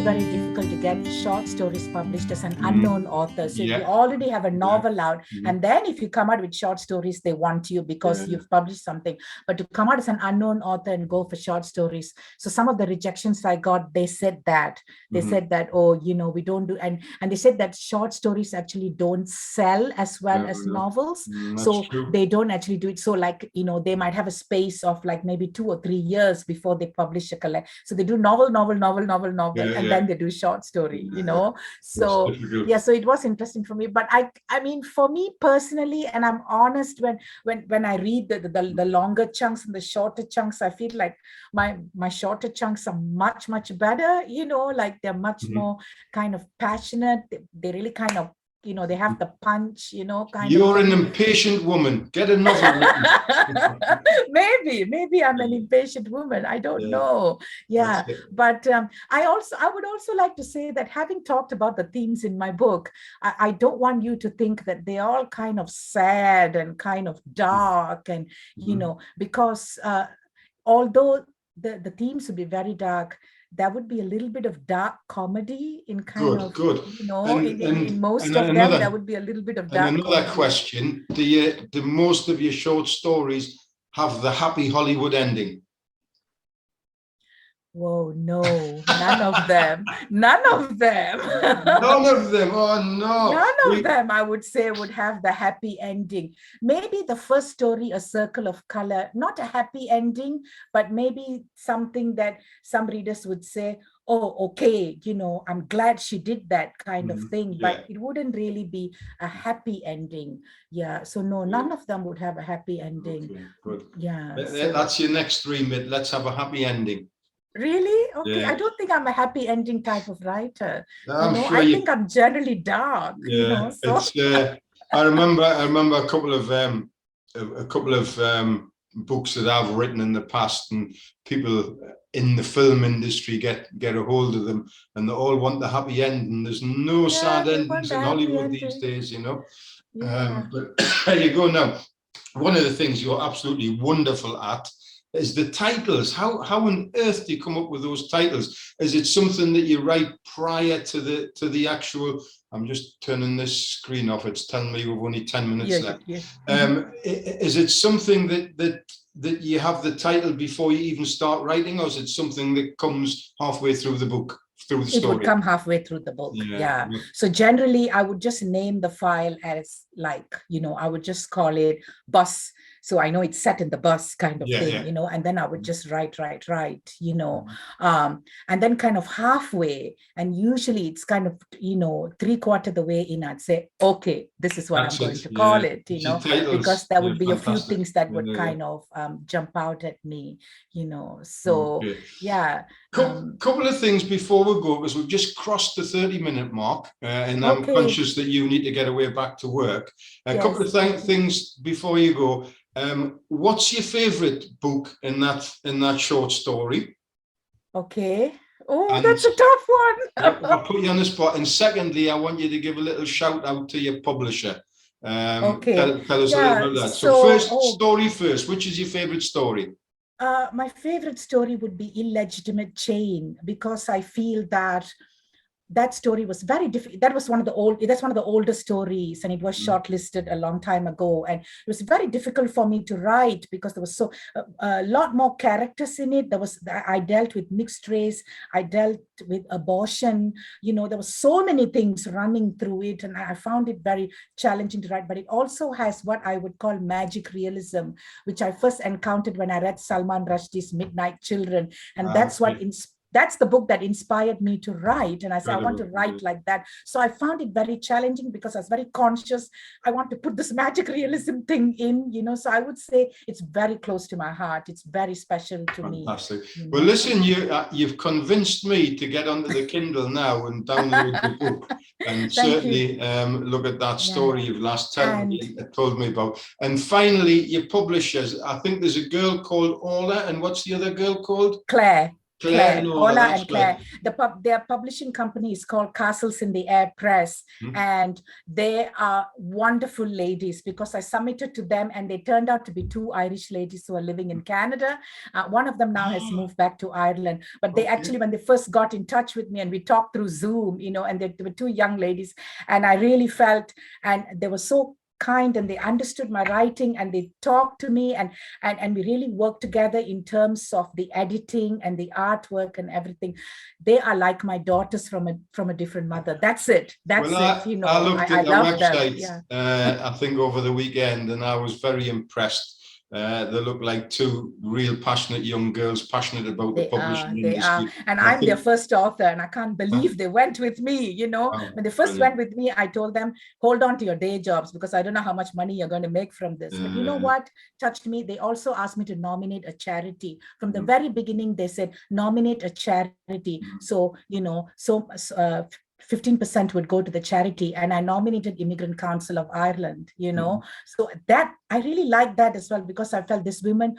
very difficult to get short stories published as an unknown author. So if you already have a novel out, and then if you come out with short stories, they want you because you've published something. But to come out as an unknown author and go for short stories. So some of the rejections I got, they said that. They said that, oh, we don't do, and they said that short stories actually don't sell as well as novels. So they don't actually do it. So like, they might have a space of like maybe 2 or 3 years before they publish a collection. So they do novel, and then they do short story, So yeah, so it was interesting for me. But I mean, for me personally, and I'm honest, when I read the longer chunks and the shorter chunks, I feel like my shorter chunks are much better. Like they're much more kind of passionate. They really kind of, they have the punch, You're an impatient woman. Get another one. Maybe I'm an impatient woman. I don't know. Yeah. But I would also like to say that having talked about the themes in my book, I don't want you to think that they're all kind of sad and kind of dark and, because although the themes would be very dark, there would be a little bit of dark comedy in kind of, in most of them, there would be a little bit of dark comedy. And another comedy. question, do most of your short stories have the happy Hollywood ending? Whoa, no, none of them. None of them. None of them. Oh, no. None of them, I would say, would have the happy ending. Maybe the first story, A Circle of Color, not a happy ending, but maybe something that some readers would say, oh, okay, I'm glad she did that kind of thing, but it wouldn't really be a happy ending. Yeah, so no, none of them would have a happy ending. Okay, good. Yeah. That's your next remit. Let's have a happy ending. Really? Okay. Yeah. I don't think I'm a happy ending type of writer. Sure I think I'm generally dark. Yeah. So. I remember a couple of books that I've written in the past, and people in the film industry get a hold of them, and they all want the happy ending. There's no sad endings in Hollywood these days, Yeah. But there you go. Now, one of the things you're absolutely wonderful at is the titles. How on earth do you come up with those titles? Is it something that you write prior to the actual? I'm just turning this screen off. It's telling me we've only 10 minutes left. Yeah. Is it something that you have the title before you even start writing, or is it something that comes halfway through the book? Through the story? It would come halfway through the book. Yeah. So generally, I would just name the file as like, I would just call it Bus. So I know it's set in the bus kind of thing, and then I would just write, and then kind of halfway, and usually it's kind of, 3/4 the way in, I'd say, okay, this is what I'm going to call it, because there would be a few things that would kind of jump out at me, so couple of things before we go, because we've just crossed the 30-minute mark, and I'm conscious that you need to get away back to work. A couple of things before you go. What's your favorite book in that short story? Okay. Oh, that's a tough one. I'll put you on the spot. And secondly, I want you to give a little shout out to your publisher. Tell us a little about that. So first, story first. Which is your favorite story? My favorite story would be Illegitimate Chain, because I feel that story was very difficult. That's one of the older stories, and it was shortlisted a long time ago. And it was very difficult for me to write because there was a lot more characters in it. I dealt with mixed race. I dealt with abortion. There were so many things running through it, and I found it very challenging to write. But it also has what I would call magic realism, which I first encountered when I read Salman Rushdie's Midnight Children, and that's the book that inspired me to write. And I said, I want to write like that. So I found it very challenging because I was very conscious. I want to put this magic realism thing in, so I would say it's very close to my heart. It's very special to me. Fantastic. Well, listen, you've convinced me to get onto the Kindle now and download the book. And certainly look at that story you've told me about. And finally, your publishers. I think there's a girl called Orla, and what's the other girl called? Claire. Claire, no, Paula that's and Claire. right. Their publishing company is called Castles in the Air Press, and they are wonderful ladies, because I submitted to them and they turned out to be two Irish ladies who are living in Canada. One of them now has moved back to Ireland, but they actually, when they first got in touch with me and we talked through Zoom, you know, and they were two young ladies, and I really felt, and they were so kind, and they understood my writing, and they talked to me, and we really worked together in terms of the editing and the artwork and everything. They are like my daughters from a different mother. That's it. You know, I looked at the love website, them. I think over the weekend, and I was very impressed. They look like two real passionate young girls, passionate about the publishing industry. They are, and I'm their first author, and I can't believe they went with me. You know, when they first went with me, I told them, hold on to your day jobs, because I don't know how much money you're going to make from this. But you know what touched me? They also asked me to nominate a charity. From the very beginning, they said, nominate a charity. So, you know, 15% would go to the charity, and I nominated Immigrant Council of Ireland, you know. So that, I really like that as well, because I felt these women,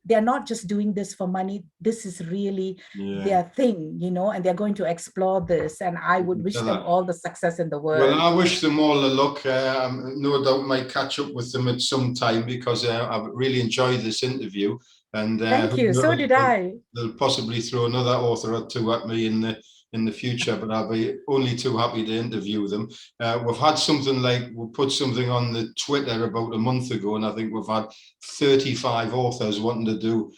they're not just doing this for money. This is really their thing, you know, and they're going to explore this, and I would wish them all the success in the world. Well, I wish them all the luck. No doubt might catch up with them at some time, because I've really enjoyed this interview. And thank you. So did I. They'll possibly throw another author or two at me in the future, but I'll be only too happy to interview them. We've had something like, we put something on the Twitter about a month ago, and I think we've had 35 authors wanting to do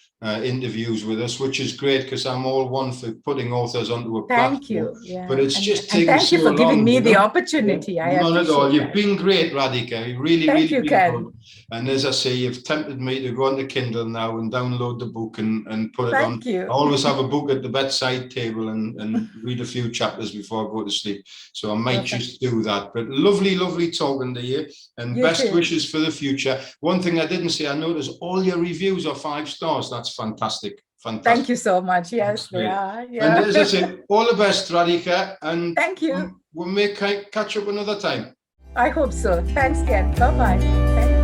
interviews with us, which is great, because I'm all one for putting authors onto a platform. Thank you. Yeah. But it's just taking thank so you for long, giving me the opportunity. I Not at all. You've that. been great, Radhika. You really, thank really you, been Ken. good. And as I say, you've tempted me to go onto Kindle now and download the book and put it on. You. I always have a book at the bedside table and read a few chapters before I go to sleep. So I might just do that. But lovely, lovely talking to you, and best wishes for the future. One thing I didn't say, I noticed all your reviews are 5 stars. That's fantastic. Fantastic. Thank you so much. Yes, they are. Yeah. And as I say, all the best, Radhika. And thank you. We'll catch up another time. I hope so. Thanks, Ken. Bye-bye. Thank you.